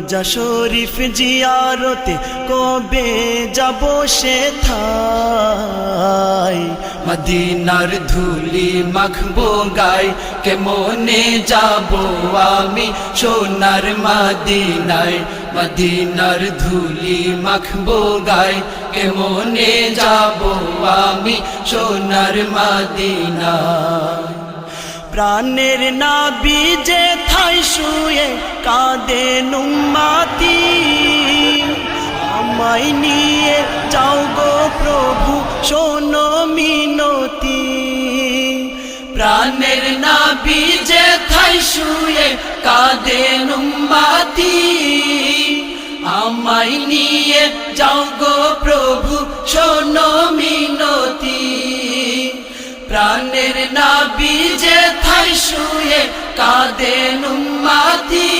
রোজা শরীফ জিয়ারতে কবে যাব সেথায় মদিনার ধুলি মাখবো গায় কেমনে যাব আমি সোনার মদিনায় মদিনার ধুলি মাখবো গায় কেমনে যাব আমি সোনার মদিনায় প্রাণের নাবি যে থাই শুয়ে কাঁদেন উম্মতি আমায় নিয়ে যাও গো প্রভু শোনো মিনতি প্রাণের নাবি যে থাই শুয়ে কাঁদেন উম্মতি আমায় নিয়ে যাও গো প্রভু শোনো মিনতি প্রাণের নাবি যে থাই শুয়ে কাঁদেন উম্মতি